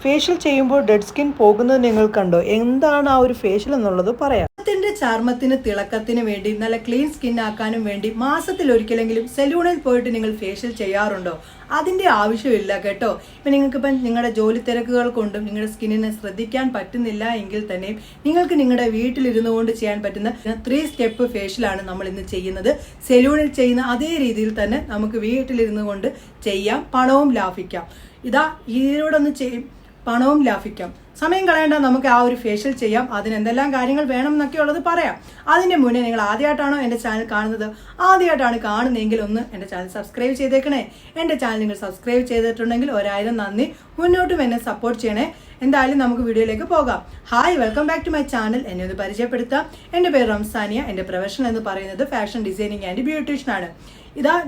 Facial ചെയ്യുമ്പോൾ dead skin പോകുന്നത് നിങ്ങൾ കണ്ടോ? എന്താണ് ആ ഒരു ഫേഷ്യൽ എന്നുള്ളത് പറയാം. ചർമ്മത്തിന് തിളക്കത്തിന് വേണ്ടി നല്ല ക്ലീൻ സ്കിൻ ആക്കാനും വേണ്ടി മാസത്തിൽ ഒരിക്കലെങ്കിലും സലൂണിൽ പോയിട്ട് നിങ്ങൾ ഫേഷ്യൽ ചെയ്യാറുണ്ടോ? അതിന്റെ ആവശ്യമില്ല കേട്ടോ. നിങ്ങൾക്കിപ്പം നിങ്ങളുടെ ജോലി തിരക്കുകൾ കൊണ്ടും നിങ്ങളുടെ സ്കിന്നിനെ ശ്രദ്ധിക്കാൻ പറ്റുന്നില്ല എങ്കിൽ തന്നെ നിങ്ങൾക്ക് നിങ്ങളുടെ വീട്ടിലിരുന്നു കൊണ്ട് ചെയ്യാൻ പറ്റുന്ന 3 സ്റ്റെപ്പ് ഫേഷ്യലാണ് നമ്മൾ ഇന്ന് ചെയ്യുന്നത്. സലൂണിൽ ചെയ്യുന്ന അതേ രീതിയിൽ തന്നെ നമുക്ക് വീട്ടിലിരുന്നു കൊണ്ട് ചെയ്യാം, പണവും ലാഭിക്കാം. ഇതിലൂടെ ഒന്ന് പണവും ലാഭിക്കാം. സമയം കളയേണ്ട, നമുക്ക് ആ ഒരു ഫേഷ്യൽ ചെയ്യാം. അതിന് എന്തെല്ലാം കാര്യങ്ങൾ വേണം എന്നൊക്കെ ഉള്ളത് പറയാം. അതിന്റെ മുന്നേ നിങ്ങൾ ആദ്യമായിട്ടാണോ എൻ്റെ ചാനൽ കാണുന്നത്? ആദ്യമായിട്ടാണ് കാണുന്നതെങ്കിൽ ഒന്ന് എൻ്റെ ചാനൽ സബ്സ്ക്രൈബ് ചെയ്തേക്കണേ. എൻ്റെ ചാനൽ നിങ്ങൾ സബ്സ്ക്രൈബ് ചെയ്തിട്ടുണ്ടെങ്കിൽ 1000 നന്ദി. മുന്നോട്ടും എന്നെ സപ്പോർട്ട് ചെയ്യണേ. എന്തായാലും നമുക്ക് വീഡിയോയിലേക്ക് പോകാം. Hi, welcome back to my channel. എന്നെ ഒന്ന് പരിചയപ്പെടുത്താം. എൻ്റെ പേര് റംസാനിയ. എൻ്റെ പ്രൊഫഷൻ എന്ന് പറയുന്നത് ഫാഷൻ ഡിസൈനിങ് ആൻഡ് ബ്യൂട്ടീഷ്യൻ ആണ്.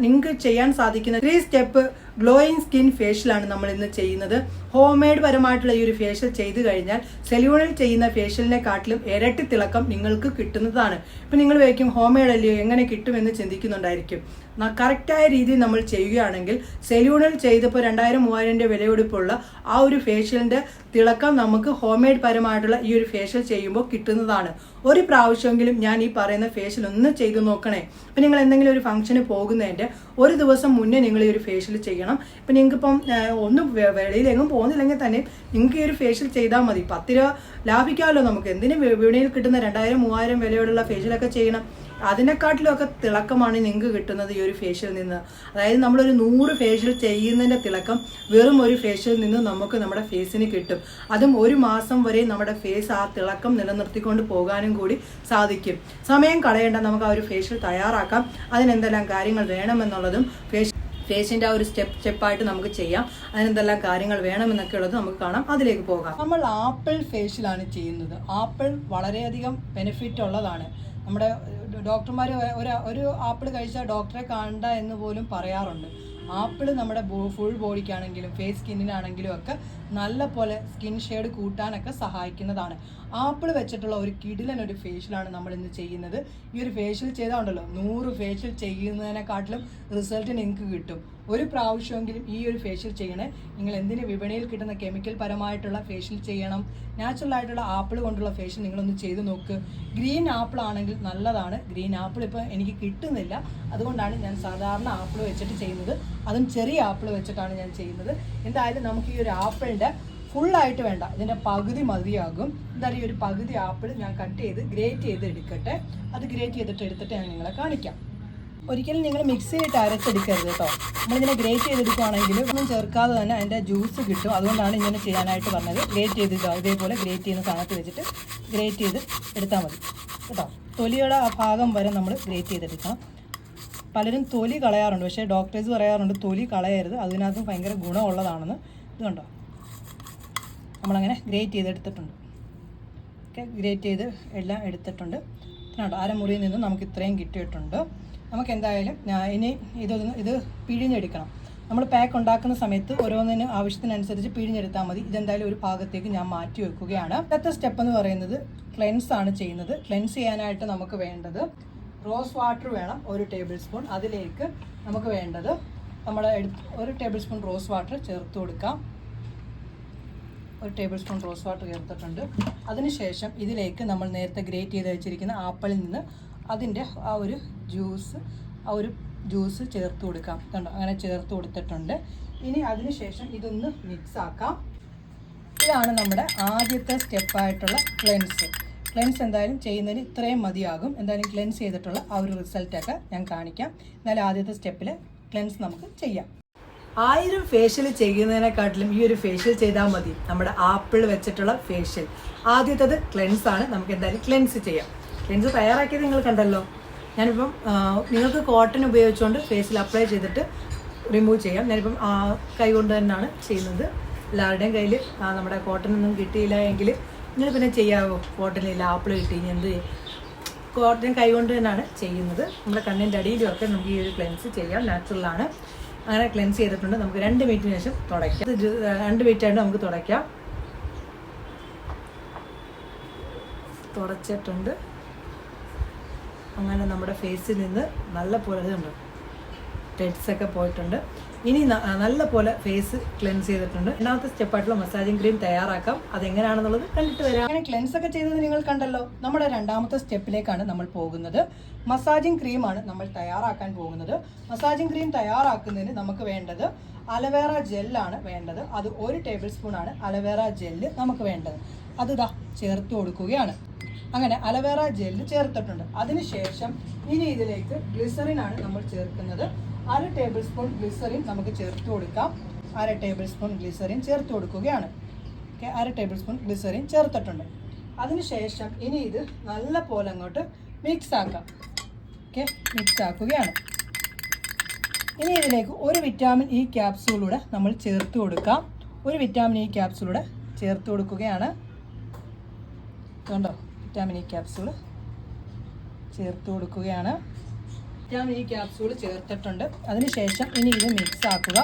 നിങ്ങൾക്ക് ചെയ്യാൻ സാധിക്കുന്ന 3 സ്റ്റെപ്പ് ഗ്ലോയിങ് സ്കിൻ ഫേഷ്യലാണ് നമ്മൾ ഇന്ന് ചെയ്യുന്നത്. ഹോം മെയ്ഡ് പരമായിട്ടുള്ള ഈ ഒരു ഫേഷ്യൽ ചെയ്തു കഴിഞ്ഞാൽ സെലൂണിൽ ചെയ്യുന്ന ഫേഷ്യലിനെക്കാട്ടിലും ഇരട്ടി തിളക്കം നിങ്ങൾക്ക് കിട്ടുന്നതാണ്. ഇപ്പം നിങ്ങൾ വയ്ക്കും ഹോം മെയ്ഡ് അല്ലയോ, എങ്ങനെ കിട്ടുമെന്ന് ചിന്തിക്കുന്നുണ്ടായിരിക്കും. കറക്റ്റായ രീതിയിൽ നമ്മൾ ചെയ്യുകയാണെങ്കിൽ സെലൂണിൽ ചെയ്തപ്പോൾ 2000-3000 വിലയെടുപ്പുള്ള ആ ഒരു ഫേഷ്യലിന്റെ തിളക്കം നമുക്ക് ഹോം മെയ്ഡ് പരമായിട്ടുള്ള ഈ ഒരു ഫേഷ്യൽ ചെയ്യുമ്പോൾ കിട്ടുന്നതാണ്. ഒരു പ്രാവശ്യമെങ്കിലും ഞാൻ ഈ പറയുന്ന ഫേഷ്യൽ ഒന്ന് ചെയ്തു നോക്കണേ. ഇപ്പം നിങ്ങൾ എന്തെങ്കിലും ഒരു ഫംഗ്ഷന് പോകുന്നതിൻ്റെ ഒരു ദിവസം മുന്നേ നിങ്ങൾ ഈ ഒരു ഫേഷ്യൽ ചെയ്യണം. ഇപ്പം നിങ്ങൾക്കിപ്പം ഒന്നും വെളിയിലെങ്ങും പോകുന്നില്ലെങ്കിൽ തന്നെ നിങ്ങൾക്ക് ഈ ഒരു ഫേഷ്യൽ ചെയ്താൽ മതി. 10 രൂപ ലാഭിക്കാമല്ലോ നമുക്ക്. എന്തിനും വിപണിയിൽ കിട്ടുന്ന 2000-3000 വിലയോടുള്ള ഫേഷ്യലൊക്കെ ചെയ്യണം. അതിനെക്കാട്ടിലൊക്കെ തിളക്കമാണ് നിങ്ങൾക്ക് കിട്ടുന്നത് ഈ ഒരു ഫേഷ്യലിൽ നിന്ന്. അതായത് നമ്മളൊരു 100 ഫേഷ്യൽ ചെയ്യുന്നതിൻ്റെ തിളക്കം വെറും ഒരു ഫേഷ്യലിൽ നിന്ന് നമുക്ക് നമ്മുടെ ഫേസിന് കിട്ടും. അതും ഒരു മാസം വരെ നമ്മുടെ ഫേസ് ആ തിളക്കം നിലനിർത്തിക്കൊണ്ട് പോകാനും കൂടി സാധിക്കും. സമയം കളയേണ്ട, നമുക്ക് ആ ഒരു ഫേഷ്യൽ തയ്യാറാക്കാം. അതിനെന്തെല്ലാം കാര്യങ്ങൾ വേണമെന്നുള്ളതും ഫേസിന്റെ ആ ഒരു സ്റ്റെപ്പായിട്ട് നമുക്ക് ചെയ്യാം. അതിനെന്തെല്ലാം കാര്യങ്ങൾ വേണമെന്നൊക്കെ ഉള്ളത് നമുക്ക് കാണാം. അതിലേക്ക് പോകാം. നമ്മൾ ആപ്പിൾ ഫേഷ്യലാണ് ചെയ്യുന്നത്. ആപ്പിൾ വളരെയധികം ബെനിഫിറ്റ് ഉള്ളതാണ്. നമ്മുടെ ഡോക്ടർമാർ ഒരു ആപ്പിൾ കഴിച്ചാൽ ഡോക്ടറെ കാണണ്ട എന്ന് പോലും പറയാറുണ്ട്. ആപ്പിൾ നമ്മുടെ ഫുൾ ബോഡിക്കാണെങ്കിലും ഫേസ് സ്കിന്നിനാണെങ്കിലും ഒക്കെ നല്ല പോലെ സ്കിൻ ഷെയ്ഡ് കൂട്ടാനൊക്കെ സഹായിക്കുന്നതാണ്. ആപ്പിൾ വെച്ചിട്ടുള്ള ഒരു കിടിലൻ ഒരു ഫേഷ്യലാണ് നമ്മൾ ഇന്ന് ചെയ്യുന്നത്. ഈ ഒരു ഫേഷ്യൽ ചെയ്താൽ ഉണ്ടല്ലോ 100 ഫേഷ്യൽ ചെയ്യുന്നതിനെക്കാട്ടിലും റിസൾട്ട് നിങ്ങൾക്ക് കിട്ടും. ഒരു പ്രാവശ്യമെങ്കിലും ഈ ഒരു ഫേഷ്യൽ ചെയ്യണേ. നിങ്ങൾ എന്തിന് വിപണിയിൽ കിട്ടുന്ന കെമിക്കൽ പരമായിട്ടുള്ള ഫേഷ്യൽ ചെയ്യണം? നാച്ചുറൽ ആയിട്ടുള്ള ആപ്പിൾ കൊണ്ടുള്ള ഫേഷ്യൽ നിങ്ങളൊന്ന് ചെയ്ത് നോക്ക്. ഗ്രീൻ ആപ്പിൾ ആണെങ്കിൽ നല്ലതാണ്. ഗ്രീൻ ആപ്പിൾ ഇപ്പോൾ എനിക്ക് കിട്ടുന്നില്ല, അതുകൊണ്ടാണ് ഞാൻ സാധാരണ ആപ്പിൾ വെച്ചിട്ട് ചെയ്യുന്നത്. അതും ചെറിയ ആപ്പിൾ വെച്ചിട്ടാണ് ഞാൻ ചെയ്യുന്നത്. എന്തായാലും നമുക്ക് ഈ ഒരു ആപ്പിളിൻ്റെ ഫുള്ളായിട്ട് വേണ്ട, ഇതിൻ്റെ പകുതി മതിയാകും. എന്തായാലും ഈ ഒരു പകുതി ആപ്പിൾ ഞാൻ കട്ട് ചെയ്ത് ഗ്രേറ്റ് ചെയ്ത് എടുക്കട്ടെ. അത് ഗ്രേറ്റ് എടുത്തിട്ട് ഞാൻ നിങ്ങളെ കാണിക്കാം. ഒരിക്കലും നിങ്ങൾ മിക്സിയിലിട്ട് അരച്ചെടുക്കരുത് കേട്ടോ. നമ്മളിങ്ങനെ ഗ്രേറ്റ് ചെയ്തെടുക്കുകയാണെങ്കിൽ ഒന്നും ചേർക്കാതെ തന്നെ അതിൻ്റെ ജ്യൂസ് കിട്ടും. അതുകൊണ്ടാണ് ഇങ്ങനെ ചെയ്യാനായിട്ട് പറഞ്ഞത്. ഗ്രേറ്റ് ചെയ്ത് ഇതേപോലെ ഗ്രേറ്റ് ചെയ്യുന്ന സാധനത്ത് വെച്ചിട്ട് ഗ്രേറ്റ് ചെയ്ത് എടുത്താൽ മതി കേട്ടോ. തൊലിയുടെ ആ ഭാഗം വരെ നമ്മൾ ഗ്രേറ്റ് ചെയ്തെടുക്കണം. പലരും തൊലി കളയാറുണ്ട്, പക്ഷേ ഡോക്ടേഴ്സ് പറയാറുണ്ട് തൊലി കളയരുത്, അതിനകത്ത് ഭയങ്കര ഗുണമുള്ളതാണെന്ന്. ഇതുണ്ടോ, നമ്മളങ്ങനെ ഗ്രേറ്റ് ചെയ്തെടുത്തിട്ടുണ്ട്. ഓക്കെ, ഗ്രേറ്റ് ചെയ്ത് എല്ലാം എടുത്തിട്ടുണ്ട്. കേട്ടോ, അരമുറിയിൽ നിന്ന് നമുക്ക് ഇത്രയും കിട്ടിയിട്ടുണ്ട്. നമുക്ക് എന്തായാലും ഇനി ഇത് പിഴിഞ്ഞെടുക്കണം. നമ്മൾ പാക്ക് ഉണ്ടാക്കുന്ന സമയത്ത് ഓരോന്നിനും ആവശ്യത്തിനനുസരിച്ച് പിഴിഞ്ഞെടുത്താൽ മതി. ഇതെന്തായാലും ഒരു ഭാഗത്തേക്ക് ഞാൻ മാറ്റി വെക്കുകയാണ്. അടുത്ത സ്റ്റെപ്പ് എന്ന് പറയുന്നത് ക്ലെൻസ് ആണ് ചെയ്യുന്നത്. ക്ലെൻസ് ചെയ്യാനായിട്ട് നമുക്ക് വേണ്ടത് റോസ് വാട്ടർ വേണം, 1 ടേബിൾ സ്പൂൺ. അതിലേക്ക് നമുക്ക് വേണ്ടത് നമ്മൾ 1 ടേബിൾ സ്പൂൺ റോസ് വാട്ടർ ചേർത്ത് കൊടുക്കാം. 1 ടേബിൾ സ്പൂൺ റോസ് വാട്ടർ ചേർത്തിട്ടുണ്ട്. അതിനുശേഷം ഇതിലേക്ക് നമ്മൾ നേരത്തെ ഗ്രേറ്റ് ചെയ്ത് വെച്ചിരിക്കുന്ന ആപ്പിളിൽ നിന്ന് അതിൻ്റെ ആ ഒരു ജ്യൂസ് ചേർത്ത് കൊടുക്കാം. കണ്ടോ, അങ്ങനെ ചേർത്ത് കൊടുത്തിട്ടുണ്ട്. ഇനി അതിനുശേഷം ഇതൊന്ന് മിക്സ് ആക്കാം. ഇതാണ് നമ്മുടെ ആദ്യത്തെ സ്റ്റെപ്പായിട്ടുള്ള ക്ലെൻസ്. ക്ലെൻസ് എന്തായാലും ചെയ്യുന്നതിന് ഇത്രയും മതിയാകും. എന്തായാലും ക്ലെൻസ് ചെയ്തിട്ടുള്ള ആ ഒരു റിസൾട്ടൊക്കെ ഞാൻ കാണിക്കാം. എന്നാലും ആദ്യത്തെ സ്റ്റെപ്പിൽ ക്ലെൻസ് നമുക്ക് ചെയ്യാം. 1000 ഫേഷ്യൽ ചെയ്യുന്നതിനെക്കാട്ടിലും ഈ ഒരു ഫേഷ്യൽ ചെയ്താൽ മതി. നമ്മുടെ ആപ്പിൾ വെച്ചിട്ടുള്ള ഫേഷ്യൽ ആദ്യത്തേത് ക്ലെൻസ് ആണ്. നമുക്ക് എന്തായാലും ക്ലെൻസ് ചെയ്യാം. ക്ലെൻസ് തയ്യാറാക്കിയത് നിങ്ങൾ കണ്ടല്ലോ. ഞാനിപ്പം നിങ്ങൾക്ക് കോട്ടൺ ഉപയോഗിച്ചുകൊണ്ട് ഫേസിൽ അപ്ലൈ ചെയ്തിട്ട് റിമൂവ് ചെയ്യാം. ഞാനിപ്പം കൈ കൊണ്ട് തന്നെയാണ് ചെയ്യുന്നത്. എല്ലാവരുടെയും കയ്യിൽ നമ്മുടെ കോട്ടണൊന്നും കിട്ടിയില്ല എങ്കിൽ നിങ്ങൾ പിന്നെ ചെയ്യാമോ? കോട്ടണില്ല, ആപ്പിൾ കിട്ടി, എന്ത് കോട്ടൺ കൈ കൊണ്ട് തന്നെയാണ് ചെയ്യുന്നത്. നമ്മുടെ കണ്ണിൻ്റെ അടിയിലും ഒക്കെ നമുക്ക് ഈ ഒരു ക്ലെൻസ് ചെയ്യാം. നാച്ചുറലാണ്. അങ്ങനെ ക്ലെൻസ് ചെയ്തിട്ടുണ്ട്. നമുക്ക് 2 മിനിറ്റിന് ശേഷം തുടയ്ക്കാം. 2 മിനിറ്റായിട്ട് നമുക്ക് തുടയ്ക്കാം. തുടച്ചിട്ടുണ്ട്. അങ്ങനെ നമ്മുടെ ഫേസിൽ നിന്ന് നല്ല പോലെ ഉണ്ട്, ഡെഡ്സൊക്കെ പോയിട്ടുണ്ട്. ഇനി നല്ല പോലെ ഫേസ് ക്ലെൻസ് ചെയ്തിട്ടുണ്ട്. രണ്ടാമത്തെ സ്റ്റെപ്പായിട്ടുള്ള മസാജിങ് ക്രീം തയ്യാറാക്കാം. അതെങ്ങനെയാണെന്നുള്ളത് കണ്ടിട്ട് വരാം. അങ്ങനെ ക്ലെൻസ് ഒക്കെ ചെയ്തത് നിങ്ങൾ കണ്ടല്ലോ. നമ്മുടെ രണ്ടാമത്തെ സ്റ്റെപ്പിലേക്കാണ് നമ്മൾ പോകുന്നത്. മസാജിങ് ക്രീമാണ് നമ്മൾ തയ്യാറാക്കാൻ പോകുന്നത്. മസാജിങ് ക്രീം തയ്യാറാക്കുന്നതിന് നമുക്ക് വേണ്ടത് അലവേറ ജെല്ലാണ് വേണ്ടത്. അത് 1 ടേബിൾ സ്പൂണാണ് അലവേറ ജെല്ല് നമുക്ക് വേണ്ടത്. അത് ഇതാ ചേർത്ത് കൊടുക്കുകയാണ്. അങ്ങനെ അലവേറ ജെല്ല് ചേർത്തിട്ടുണ്ട്. അതിനുശേഷം ഇനി ഇതിലേക്ക് ഗ്ലിസറിനാണ് നമ്മൾ ചേർക്കുന്നത്. 1/2 ടേബിൾ സ്പൂൺ ഗ്ലിസറിൻ നമുക്ക് ചേർത്ത് കൊടുക്കാം. 1/2 ടേബിൾ സ്പൂൺ ഗ്ലിസറിൻ ചേർത്ത് കൊടുക്കുകയാണ്. ഓക്കെ, 1/2 ടേബിൾ സ്പൂൺ ഗ്ലിസറിൻ ചേർത്തിട്ടുണ്ട്. അതിനുശേഷം ഇനി ഇത് നല്ല പോലെ അങ്ങോട്ട് മിക്സ് ആക്കാം. ഓക്കെ, മിക്സ് ആക്കുകയാണ്. ഇനി ഇതിലേക്ക് ഒരു വിറ്റാമിൻ ഇ ക്യാപ്സൂളൂടെ നമ്മൾ ചേർത്ത് കൊടുക്കാം. ഒരു വിറ്റാമിൻ ഇ ക്യാപ്സൂളൂടെ ചേർത്ത് കൊടുക്കുകയാണ്. കണ്ടോ, വിറ്റാമിൻ ഇ ക്യാപ്സൂൾ ചേർത്ത് കൊടുക്കുകയാണ്. വിറ്റാമിൻ ഇ ക്യാപ്സൂൾ ചേർത്തിട്ടുണ്ട്. അതിനുശേഷം ഇനി ഇത് മിക്സ് ആക്കുക.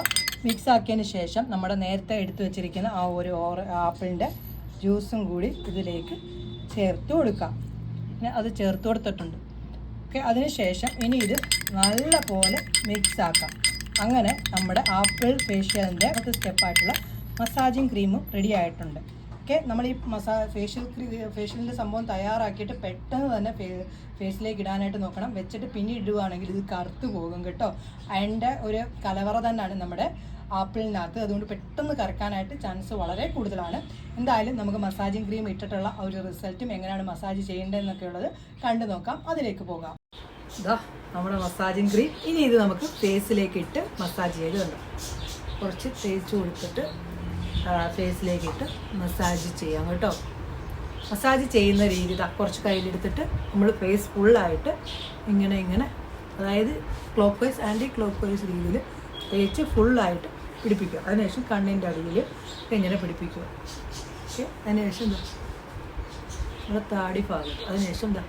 മിക്സ് ആക്കിയതിന് ശേഷം നമ്മുടെ നേരത്തെ എടുത്തു വെച്ചിരിക്കുന്ന ആ ഒരു ആപ്പിളിൻ്റെ ജ്യൂസും കൂടി ഇതിലേക്ക് ചേർത്ത് കൊടുക്കാം. പിന്നെ അത് ചേർത്ത് കൊടുത്തിട്ടുണ്ട്. ഓക്കെ, അതിനുശേഷം ഇനി ഇത് നല്ല പോലെ മിക്സ് ആക്കാം. അങ്ങനെ നമ്മുടെ ആപ്പിൾ ഫേഷ്യലിൻ്റെ അടുത്ത സ്റ്റെപ്പായിട്ടുള്ള മസാജിങ് ക്രീമും റെഡി ആയിട്ടുണ്ട്. ഓക്കെ, നമ്മൾ ഈ ഫേഷ്യലിൻ്റെ സംഭവം തയ്യാറാക്കിയിട്ട് പെട്ടെന്ന് തന്നെ ഫേസിലേക്ക് ഇടാനായിട്ട് നോക്കണം. വെച്ചിട്ട് പിന്നെ ഇടുകയാണെങ്കിൽ ഇത് കറുത്ത് പോകും കേട്ടോ. അതിൻ്റെ ഒരു കലവറ തന്നെയാണ് നമ്മുടെ ആപ്പിളിനകത്ത്. അതുകൊണ്ട് പെട്ടെന്ന് കറക്കാനായിട്ട് ചാൻസ് വളരെ കൂടുതലാണ്. എന്തായാലും നമുക്ക് മസാജിങ് ക്രീം ഇട്ടിട്ടുള്ള ഒരു റിസൾട്ടും എങ്ങനെയാണ് മസാജ് ചെയ്യേണ്ടതെന്നൊക്കെ ഉള്ളത് കണ്ടു നോക്കാം. അതിലേക്ക് പോകാം. ഇതാ നമ്മുടെ മസാജിങ് ക്രീം. ഇനി ഇത് നമുക്ക് ഫേസിലേക്ക് ഇട്ട് മസാജ് ചെയ്ത് തന്നു. കുറച്ച് തേച്ച് കൊടുത്തിട്ട് ഫേസിലേക്ക് ഇട്ട് മസാജ് ചെയ്യാം കേട്ടോ. മസാജ് ചെയ്യുന്ന രീതി കുറച്ച് കയ്യിലെടുത്തിട്ട് നമ്മൾ ഫേസ് ഫുള്ളായിട്ട് ഇങ്ങനെ അതായത് clockwise anticlockwise രീതിയിൽ തേച്ച് ഫുള്ളായിട്ട് പിടിപ്പിക്കുക. അതിനുശേഷം കണ്ണിൻ്റെ അടിയിൽ ഇങ്ങനെ പിടിപ്പിക്കുക. ഓക്കെ, അതിനുശേഷം എന്താ നമ്മുടെ താടി ഭാഗത്ത്. അതിനുശേഷം എന്താ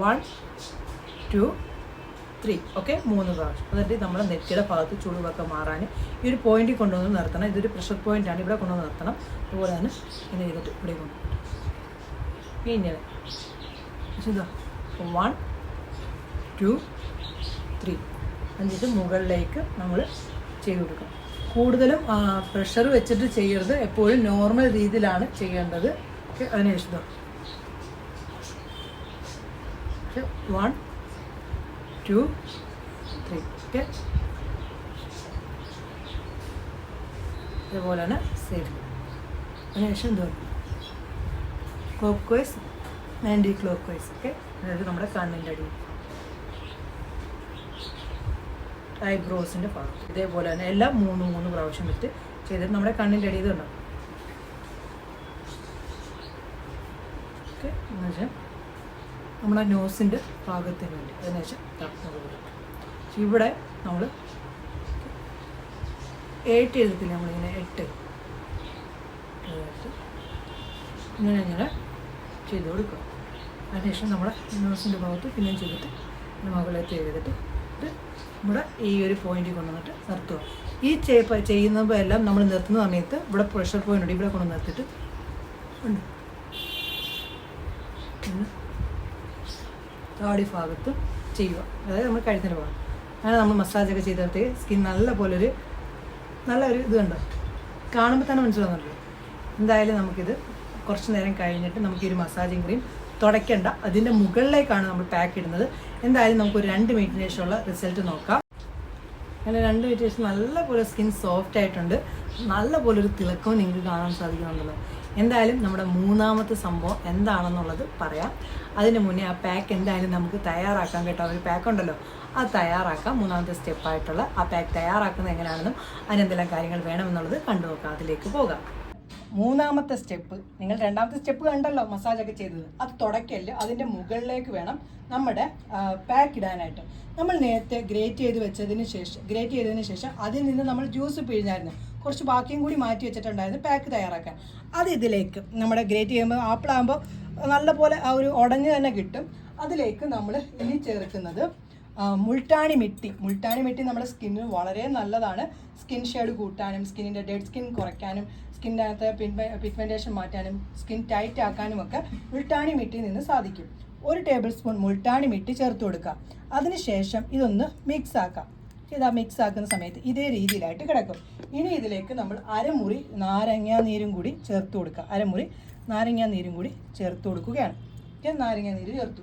1 2 3 ഓക്കെ 3 പ്രാവശ്യം. എന്നിട്ട് നമ്മുടെ നെറ്റിയുടെ ഭാഗത്ത് ചുളിവൊക്കെ മാറാൻ ഈ ഒരു പോയിന്റിൽ കൊണ്ടുവന്ന് നിർത്തണം. ഇതൊരു പ്രഷർ പോയിൻ്റാണ്, ഇവിടെ കൊണ്ടുവന്ന് നിർത്തണം. അതുപോലെ തന്നെ ഇങ്ങനെ ചെയ്തിട്ട് ഇവിടെ കൊണ്ടുപോകും. ഇങ്ങനെ ഇതാ 1 2 3 എന്നിട്ട് മുകളിലേക്ക് നമ്മൾ ചെയ്ത് കൊടുക്കണം. കൂടുതലും പ്രഷർ വെച്ചിട്ട് ചെയ്യരുത്. എപ്പോഴും നോർമൽ രീതിയിലാണ് ചെയ്യേണ്ടത്. ഓക്കെ, അതിനുശേഷം 1 2 3 ഓക്കെ. ഇതുപോലെ തന്നെ സൈഡ്. അതിനുശേഷം എന്തോ clockwise anticlockwise. Okay, അതായത് നമ്മുടെ കണ്ണിൻ്റെ അടി, ഐബ്രോസിൻ്റെ ഭാഗത്ത് ഇതേപോലെ തന്നെ എല്ലാം 3 പ്രാവശ്യം വെച്ച് ചെയ്തിട്ട് നമ്മുടെ കണ്ണിൻ്റെ അടി ഇതുണ്ടാവും. ഓക്കെ, എന്നുവെച്ചാൽ നമ്മുടെ നോസിൻ്റെ ഭാഗത്തിന് വേണ്ടി. അതിനുശേഷം ഇവിടെ നമ്മൾ 8 എഴുതത്തില്ല, നമ്മളിങ്ങനെ 8 ഇങ്ങനെ ചെയ്ത് കൊടുക്കുക. അതിനുശേഷം നമ്മുടെ നോസിൻ്റെ ഭാഗത്ത് പിന്നെയും ചെയ്തിട്ട് മുകളിലേക്ക് ചെയ്തിട്ട് ഇവിടെ ഈ ഒരു പോയിന്റിൽ കൊണ്ടുവന്നിട്ട് നിർത്തുക. ഈ ചെയ്യുന്നപ്പോൾ എല്ലാം നമ്മൾ നിർത്തുന്ന സമയത്ത് ഇവിടെ പ്രഷർ പോയിന്റ് ഉണ്ട്, ഇവിടെ കൊണ്ട് നിർത്തിയിട്ട് ഉണ്ട് താടി ഭാഗത്ത് ചെയ്യുക. അതായത് നമ്മൾ കഴുത്തിൻ്റെ ഭാഗം. അങ്ങനെ നമ്മൾ മസാജൊക്കെ ചെയ്തിട്ട് സ്കിൻ നല്ലൊരു ഇത് കണ്ടോ, കാണുമ്പോൾ തന്നെ മനസ്സിലാവുന്നുണ്ടല്ലോ. എന്തായാലും നമുക്കിത് കുറച്ച് നേരം കഴിഞ്ഞിട്ട് നമുക്ക് ഈ ഒരു മസാജിങ് ക്രീം തുടയ്ക്കേണ്ട, അതിൻ്റെ മുകളിലേക്കാണ് നമ്മൾ പാക്ക് ഇടുന്നത്. എന്തായാലും നമുക്കൊരു 2 മിനിറ്റിന് ശേഷമുള്ള റിസൾട്ട് നോക്കാം. അങ്ങനെ 2 മിനിറ്റിന് ശേഷം നല്ലപോലെ സ്കിൻ സോഫ്റ്റ് ആയിട്ടുണ്ട്. നല്ലപോലെ ഒരു തിളക്കവും നിങ്ങൾക്ക് കാണാൻ സാധിക്കുന്നുണ്ടല്ലോ. എന്തായാലും നമ്മുടെ മൂന്നാമത്തെ സംഭവം എന്താണെന്നുള്ളത് പറയാം. അതിന് മുന്നേ ആ പാക്ക് എന്തായാലും നമുക്ക് തയ്യാറാക്കാം കേട്ടോ. ഒരു പാക്ക് ഉണ്ടല്ലോ, അത് തയ്യാറാക്കാം. മൂന്നാമത്തെ സ്റ്റെപ്പായിട്ടുള്ള ആ പാക്ക് തയ്യാറാക്കുന്നത് എങ്ങനെയാണെന്നും അതിനെന്തെല്ലാം കാര്യങ്ങൾ വേണമെന്നുള്ളത് കണ്ടു നോക്കാം. അതിലേക്ക് പോകാം. മൂന്നാമത്തെ സ്റ്റെപ്പ്, നിങ്ങൾ രണ്ടാമത്തെ സ്റ്റെപ്പ് കണ്ടല്ലോ മസാജൊക്കെ ചെയ്തത്, അത് തുടയ്ക്കല്. അതിൻ്റെ മുകളിലേക്ക് വേണം നമ്മുടെ പാക്ക് ഇടാനായിട്ട്. നമ്മൾ നേരത്തെ ഗ്രേറ്റ് ചെയ്തതിന് ശേഷം അതിൽ നിന്ന് നമ്മൾ ജ്യൂസ് പിഴിഞ്ഞായിരുന്നു. കുറച്ച് ബാക്കിയും കൂടി മാറ്റി വെച്ചിട്ടുണ്ടായിരുന്നു പാക്ക് തയ്യാറാക്കാൻ. അത് ഇതിലേക്ക് നമ്മുടെ ഗ്രേറ്റ് ചെയ്യുമ്പോൾ ആപ്പിളാകുമ്പോൾ നല്ലപോലെ ആ ഒരു ഉടഞ്ഞ് തന്നെ കിട്ടും. അതിലേക്ക് നമ്മൾ ഇനി ചേർക്കുന്നത് മുൾട്ടാണി മിട്ടി നമ്മുടെ സ്കിന്നിന് വളരെ നല്ലതാണ്. സ്കിൻ ഷെയ്ഡ് കൂട്ടാനും സ്കിന്നിൻ്റെ ഡെഡ് സ്കിൻ കുറയ്ക്കാനും സ്കിന്നിനകത്ത് പിഗ്മെൻറ്റേഷൻ മാറ്റാനും സ്കിൻ ടൈറ്റ് ആക്കാനും ഒക്കെ മുൾട്ടാണി മിട്ടിയിൽ നിന്ന് സാധിക്കും. 1 ടേബിൾ സ്പൂൺ മുൾട്ടാണി മിട്ടി ചേർത്ത് കൊടുക്കുക. അതിനുശേഷം ഇതൊന്ന് മിക്സ് ആക്കാം. ഇത് മിക്സ് ആക്കുന്ന സമയത്ത് ഇതേ രീതിയിലായിട്ട് കിടക്കും. ഇനി ഇതിലേക്ക് നമ്മൾ അരമുറി നാരങ്ങാ നീരും കൂടി ചേർത്ത് കൊടുക്കുക. അരമുറി നാരങ്ങാ നീരും കൂടി ചേർത്ത് കൊടുക്കുകയാണ്. നാരങ്ങാ നീര് ചേർത്തു.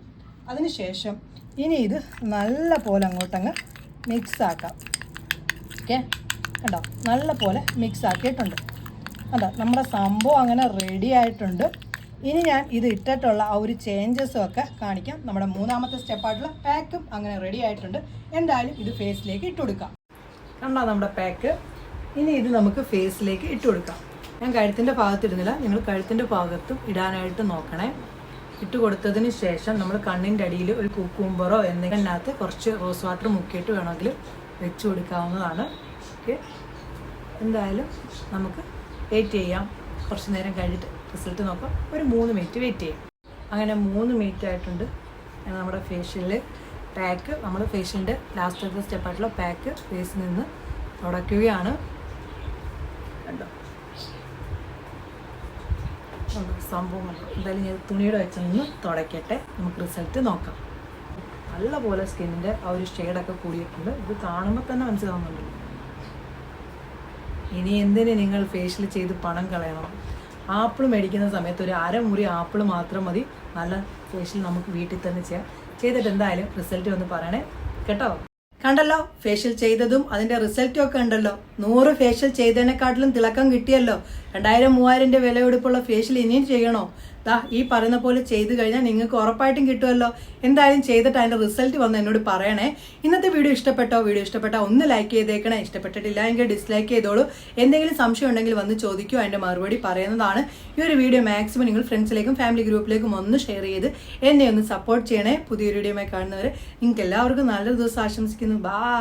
അതിനുശേഷം ഇനി ഇത് നല്ല പോലെ അങ്ങോട്ടങ്ങ് മിക്സ് ആക്കാം. ഓക്കെ, കണ്ടോ, നല്ല പോലെ മിക്സ് ആക്കിയിട്ടുണ്ട്. അതാ നമ്മുടെ സംഭവം അങ്ങനെ റെഡി ആയിട്ടുണ്ട്. ഇനി ഞാൻ ഇത് ഇട്ടിട്ടുള്ള ആ ഒരു ചേഞ്ചസും ഒക്കെ കാണിക്കാം. നമ്മുടെ മൂന്നാമത്തെ സ്റ്റെപ്പായിട്ടുള്ള പാക്കും അങ്ങനെ റെഡി ആയിട്ടുണ്ട്. എന്തായാലും ഇത് ഫേസിലേക്ക് ഇട്ട് കൊടുക്കാം. കണ്ടോ നമ്മുടെ പാക്ക്. ഇനി ഇത് നമുക്ക് ഫേസിലേക്ക് ഇട്ട് കൊടുക്കാം. ഞാൻ കഴുത്തിൻ്റെ ഭാഗത്തിടുന്നില്ല, നിങ്ങൾ കഴുത്തിൻ്റെ ഭാഗത്തും ഇടാനായിട്ട് നോക്കണേ. ഇട്ട് കൊടുത്തതിന് ശേഷം നമ്മൾ കണ്ണിൻ്റെ അടിയിൽ ഒരു കുക്കുംബറോ എന്തെങ്കിലിനകത്ത് കുറച്ച് റോസ് വാട്ടർ മുക്കിയിട്ട് വേണമെങ്കിൽ വെച്ച് കൊടുക്കാവുന്നതാണ്. ഓക്കെ, എന്തായാലും നമുക്ക് വെയിറ്റ് ചെയ്യാം. കുറച്ച് നേരം കഴിഞ്ഞിട്ട് റിസൾട്ട് നോക്കാം. ഒരു 3 മിനിറ്റ് വെയിറ്റ് ചെയ്യാം. അങ്ങനെ 3 മിനിറ്റ് ആയിട്ടുണ്ട്. നമ്മുടെ ഫേഷ്യലിൽ പാക്ക്, നമ്മൾ ഫേഷ്യലിൻ്റെ ലാസ്റ്റത്തെ സ്റ്റെപ്പായിട്ടുള്ള പാക്ക് ഫേസിൽ നിന്ന് തുടയ്ക്കുകയാണ്. കണ്ടോ സംഭവം കണ്ടോ. എന്തായാലും ഞാൻ തുണിയുടെ വെച്ചൊന്ന് തുടയ്ക്കട്ടെ, നമുക്ക് റിസൾട്ട് നോക്കാം. നല്ലപോലെ സ്കിന്നിൻ്റെ ആ ഒരു ഷെയ്ഡൊക്കെ കൂടിയിട്ടുണ്ട്. ഇത് കാണുമ്പോൾ തന്നെ മനസ്സിലാവുന്നുണ്ട്. ഇനി എന്തിന് നിങ്ങൾ ഫേഷ്യൽ ചെയ്ത് പണം കളയണം? ആപ്പിൾ മേടിക്കുന്ന സമയത്ത് ഒരു അരമുറി ആപ്പിൾ മാത്രം മതി. നല്ല ഫേഷ്യൽ നമുക്ക് വീട്ടിൽ തന്നെ ചെയ്യാം. ചെയ്തിട്ട് എന്തായാലും റിസൾട്ട് ഒന്ന് പറയണേ കേട്ടോ. കണ്ടല്ലോ, ഫേഷ്യൽ ചെയ്തതും അതിന്റെ റിസൾട്ടും ഒക്കെ ഉണ്ടല്ലോ. 100 ഫേഷ്യൽ ചെയ്തതിനെക്കാട്ടിലും തിളക്കം കിട്ടിയല്ലോ. 2000-3000 വിലയെടുപ്പുള്ള ഫേഷ്യൽ ഇനിയും ചെയ്യണോ? ഈ പറയുന്ന പോലെ ചെയ്ത് കഴിഞ്ഞാൽ നിങ്ങൾക്ക് ഉറപ്പായിട്ടും കിട്ടുമല്ലോ. എന്തായാലും ചെയ്തിട്ട് അതിന്റെ റിസൾട്ട് വന്ന് എന്നോട് പറയണേ. ഇന്നത്തെ വീഡിയോ ഇഷ്ടപ്പെട്ടാൽ ഒന്ന് ലൈക്ക് ചെയ്തേക്കണേ. ഇഷ്ടപ്പെട്ടിട്ടില്ല എങ്കിൽ ഡിസ്ലൈക്ക് ചെയ്തോളൂ. എന്തെങ്കിലും സംശയം ഉണ്ടെങ്കിൽ വന്ന് ചോദിക്കൂ, അതിന്റെ മറുപടി പറയുന്നതാണ്. ഈ ഒരു വീഡിയോ മാക്സിമം നിങ്ങൾ ഫ്രണ്ട്സിലേക്കും ഫാമിലി ഗ്രൂപ്പിലേക്കും ഒന്ന് ഷെയർ ചെയ്ത് എന്നെ ഒന്ന് സപ്പോർട്ട് ചെയ്യണേ. പുതിയൊരു വീഡിയോയുമായി കാണുന്നവരെ നിങ്ങൾക്ക് എല്ലാവർക്കും നല്ലൊരു ദിവസം ആശംസിക്കുന്നു. ബൈ.